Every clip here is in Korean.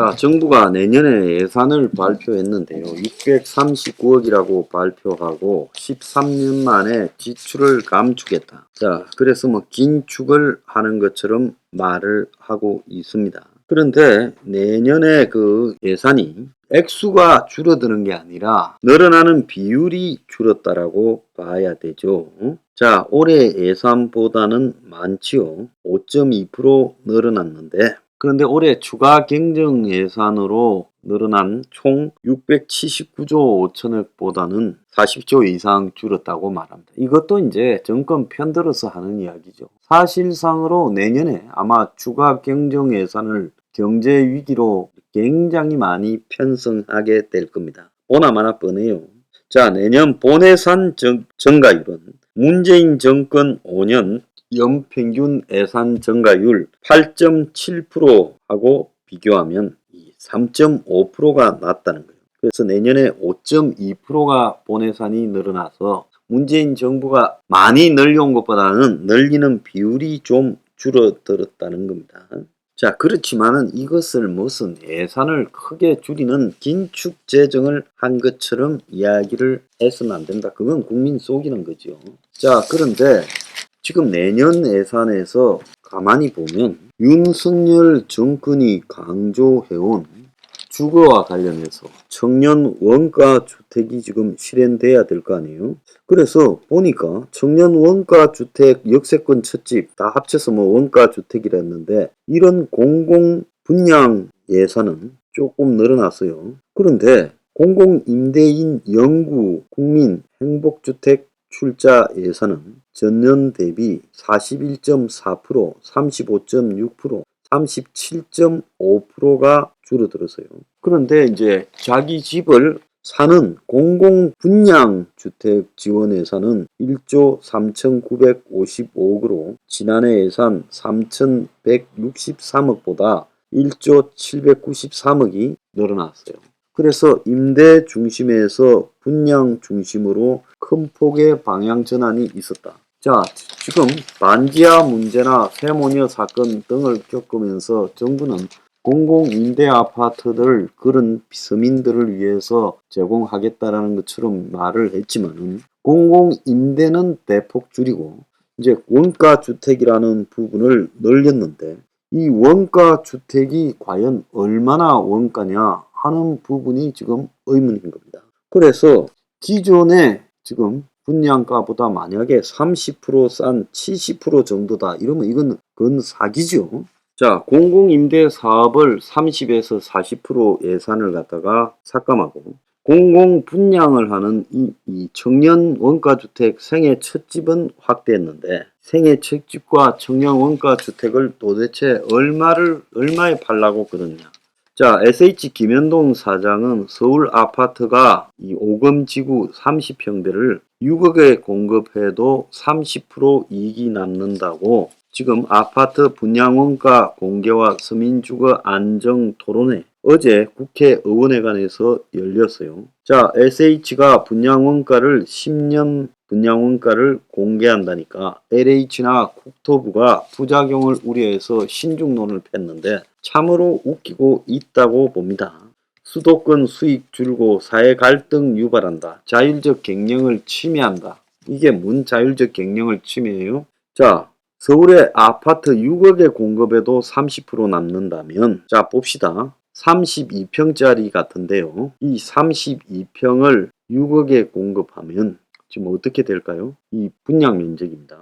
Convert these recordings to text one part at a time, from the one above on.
자, 정부가 내년에 예산을 발표했는데요. 639억이라고 발표하고 13년 만에 지출을 감축했다. 자, 그래서 뭐 긴축을 하는 것처럼 말을 하고 있습니다. 그런데 내년에 그 예산이 액수가 줄어드는 게 아니라 늘어나는 비율이 줄었다라고 봐야 되죠. 자, 올해 예산보다는 많지요. 5.2% 늘어났는데, 그런데 올해 추가 경정 예산으로 늘어난 총 679조 5천억보다는 40조 이상 줄었다고 말합니다. 이것도 이제 정권 편들어서 하는 이야기죠. 사실상으로 내년에 아마 추가 경정 예산을 경제 위기로 굉장히 많이 편성하게 될 겁니다. 보나마나 뻔해요. 자, 내년 본예산 증가율은 문재인 정권 5년 연평균 예산 증가율 8.7%하고 비교하면 3.5%가 낮다는 거예요. 그래서 내년에 5.2%가 본예산이 늘어나서 문재인 정부가 많이 늘려온 것보다는 늘리는 비율이 좀 줄어들었다는 겁니다. 자, 그렇지만은 이것을 무슨 예산을 크게 줄이는 긴축 재정을 한 것처럼 이야기를 해서는 안 된다. 그건 국민 속이는 거죠. 자, 그런데 지금 내년 예산에서 가만히 보면 윤석열 정권이 강조해온 주거와 관련해서 청년 원가 주택이 지금 실현돼야 될 거 아니에요. 그래서 보니까 청년 원가 주택 역세권 첫집 다 합쳐서 뭐 원가 주택이라 했는데 이런 공공 분양 예산은 조금 늘어났어요. 그런데 공공 임대인 영구 국민 행복주택 출자 예산은 전년 대비 41.4%, 35.6%, 37.5%가 줄어들었어요. 그런데 이제 자기 집을 사는 공공 분양 주택 지원 예산은 1조 3,955억으로 지난해 예산 3,163억보다 1조 793억이 늘어났어요. 그래서 임대 중심에서 분양 중심으로 큰 폭의 방향 전환이 있었다. 자, 지금 반지하 문제나 세모녀 사건 등을 겪으면서 정부는 공공임대 아파트들 그런 서민들을 위해서 제공하겠다라는 것처럼 말을 했지만은 공공임대는 대폭 줄이고 이제 원가주택이라는 부분을 늘렸는데 이 원가주택이 과연 얼마나 원가냐 하는 부분이 지금 의문인 겁니다. 그래서 기존에 지금 분양가보다 만약에 30%싼 70% 정도다 이러면 그건 사기죠. 자, 공공임대 사업을 30에서 40% 예산을 갖다가 삭감하고 공공분양을 하는 이 청년 원가주택 생애 첫집은 확대했는데 생애 첫집과 청년 원가주택을 도대체 얼마에 팔라고 그러냐. 자, SH 김현동 사장은 서울 아파트가 이 오금지구 30평대를 6억에 공급해도 30% 이익이 남는다고 지금 아파트 분양원가 공개와 서민주거 안정 토론회 어제 국회의원회관에서 열렸어요. 자, SH가 분양원가를 10년 분양원가를 공개한다니까 LH나 국토부가 부작용을 우려해서 신중론을 폈는데 참으로 웃기고 있다고 봅니다. 수도권 수익 줄고 사회 갈등 유발한다. 자율적 경영을 침해한다. 이게 뭔 자율적 경영을 침해해요? 자, 서울의 아파트 6억에 공급해도 30% 남는다면 자 봅시다. 32평짜리 같은데요. 이 32평을 6억에 공급하면 지금 어떻게 될까요? 이 분양 면적입니다.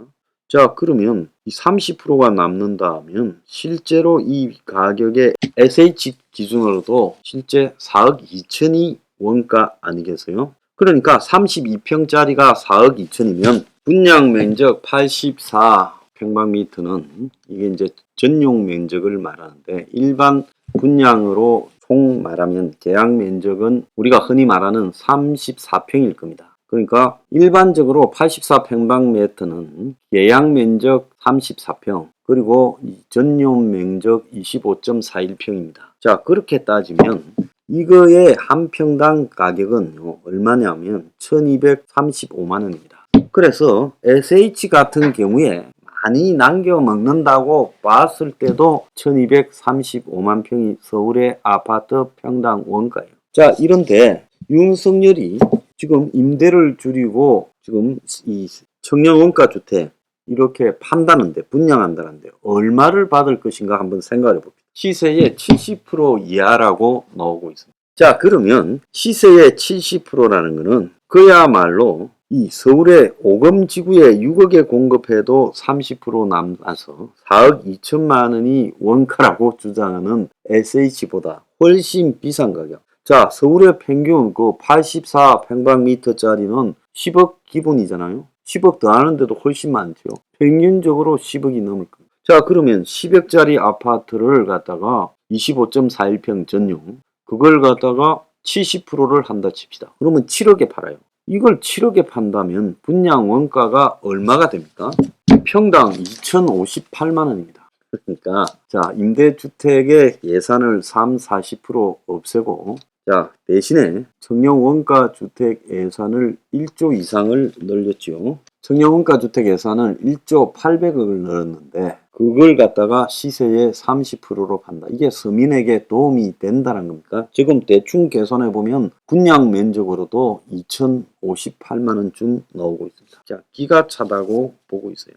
자, 그러면 이 30%가 남는다 하면 실제로 이 가격의 SH 기준으로도 실제 4억 2천이 원가 아니겠어요? 그러니까 32평짜리가 4억 2천이면 분양 면적 84평방미터는 이게 이제 전용 면적을 말하는데 일반 분양으로 총 말하면 계약 면적은 우리가 흔히 말하는 34평일 겁니다. 그러니까 일반적으로 84평방미터는 계약 면적 34평 그리고 전용 면적 25.41평입니다. 자, 그렇게 따지면 이거의 한 평당 가격은 얼마냐면 1235만원입니다. 그래서 SH 같은 경우에 많이 남겨 먹는다고 봤을 때도 1235만 평이 서울의 아파트 평당 원가예요. 자, 이런데 윤석열이 지금 임대를 줄이고 지금 이 청년 원가 주택 이렇게 판다는데, 분양한다는데 얼마를 받을 것인가 한번 생각해 봅니다. 시세의 70% 이하라고 나오고 있습니다. 자, 그러면 시세의 70%라는 것은 그야말로 이 서울의 오금지구에 6억에 공급해도 30% 남아서 4억 2천만 원이 원가라고 주장하는 SH보다 훨씬 비싼 가격. 자, 서울의 평균 그 84 평방미터짜리는 10억 기본이잖아요. 10억 더 하는데도 훨씬 많죠. 평균적으로 10억이 넘을 겁니다. 자, 그러면 10억짜리 아파트를 갖다가 25.41평 전용, 그걸 갖다가 70%를 한다 칩시다. 그러면 7억에 팔아요. 이걸 7억에 판다면 분양 원가가 얼마가 됩니까? 평당 2,058만 원입니다. 그러니까 자, 임대주택의 예산을 40% 없애고, 자, 대신에 청년 원가 주택 예산을 1조 이상을 늘렸죠. 청년 원가 주택 예산을 1조 800억을 늘었는데 그걸 갖다가 시세의 30%로 판다. 이게 서민에게 도움이 된다는 겁니까? 지금 대충 계산해 보면 분양 면적으로도 2,058만 원쯤 나오고 있습니다. 자, 기가 차다고 보고 있어요.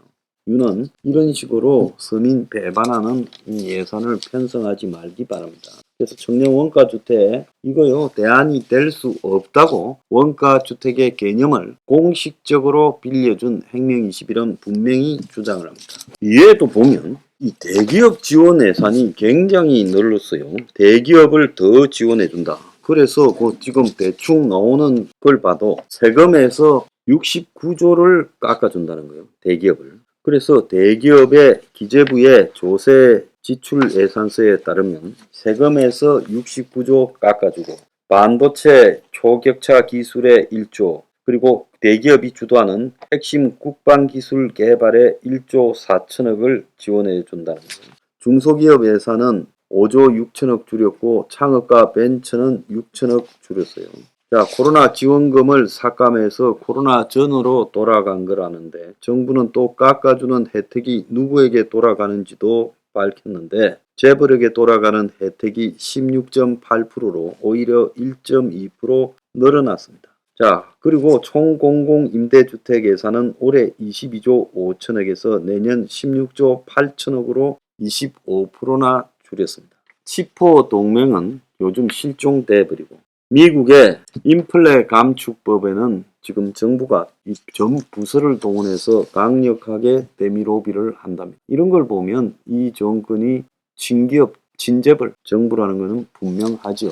유는 이런 식으로 서민 배반하는 이 예산을 편성하지 말기 바랍니다. 그래서 청년 원가주택 이거요, 대안이 될 수 없다고 원가주택의 개념을 공식적으로 빌려준 행명21은 분명히 주장을 합니다. 위에도 보면 이 대기업 지원 예산이 굉장히 늘었어요. 대기업을 더 지원해준다. 그래서 그 지금 대충 나오는 걸 봐도 세금에서 69조를 깎아준다는 거예요. 대기업을. 그래서 대기업의 기재부의 조세 지출 예산서에 따르면 세금에서 69조 깎아주고, 반도체 초격차 기술의 1조, 그리고 대기업이 주도하는 핵심 국방기술 개발에 1조 4천억을 지원해 준다는 거예요. 중소기업 예산은 5조 6천억 줄였고 창업과 벤처는 6천억 줄였어요. 자, 코로나 지원금을 삭감해서 코로나 전으로 돌아간 거라는데 정부는 또 깎아주는 혜택이 누구에게 돌아가는지도 밝혔는데 재벌에게 돌아가는 혜택이 16.8%로 오히려 1.2% 늘어났습니다. 자, 그리고 총 공공 임대주택 예산은 올해 22조 5천억에서 내년 16조 8천억으로 25%나 줄였습니다. 치포 동맹은 요즘 실종돼 버리고, 미국의 인플레 감축법에는 지금 정부가 전 부서를 동원해서 강력하게 대미로비를 한답니다. 이런 걸 보면 이 정권이 친기업, 친재벌 정부라는 것은 분명하죠.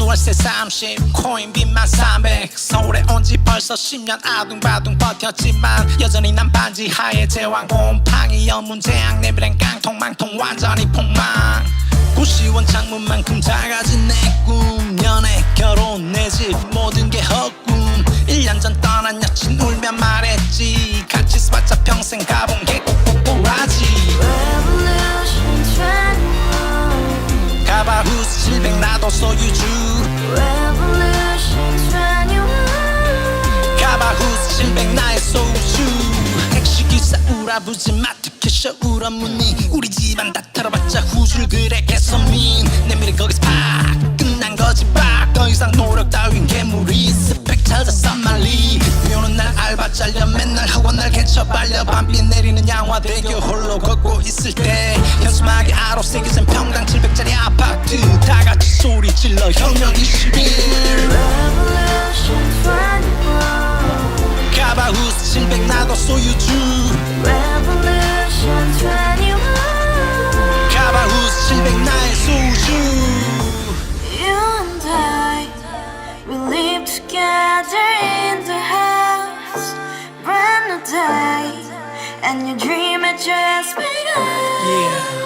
월세 30 코인빚만 300 서울에 온지 벌써 10년 아둥바둥 버텼지만 여전히 난 반지 하에 제왕 곰팡이 연문제약 내비랑 깡통망통 완전히 폭망 고시원 창문만큼 작아진 내 꿈 연애 결혼 내 집 모든 게 헛꿈 1년 전 떠난 여친 울며 말했지 같이 써봤자 평생 가본 게 꼭꼭꼭하지 가바후스 700 나도 소유주 가바후스 700 나의 소유주 택시기사 우라부지 마트캐셔 우라무늬 우리 집안 다 털어봤자 후줄 그래 개선민 내 미래 거기서 팍 끝난 거지 팍 더 이상 노력 따윈 괴물이 스펙 Tell the sun말리 비오는 날 알바 잘려 맨날 학원 날 개쳐 빨려 밤비 내리는 양화대교 홀로 걷고 있을 때 현수막에 아로 새겨진 평당 700짜리 아파트 다같이 소리 질러 혁명 21 Revolution 21 가바후스 700 나도 소유주 Revolution 21 가바후스 700 나의 소주 You and I, we live together in the house. Brand new day, and your dream had just begun. Yeah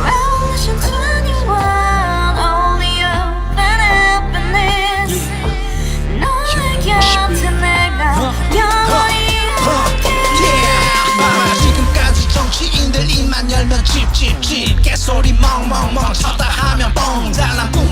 Revolution 21, only open happiness. 너의 곁에 내가 영원히 Yeah 지금까지 정치인들 입만 열면 찝찝찝 개소리 멍멍멍 쳤다 하면 뻥 잘난 뿐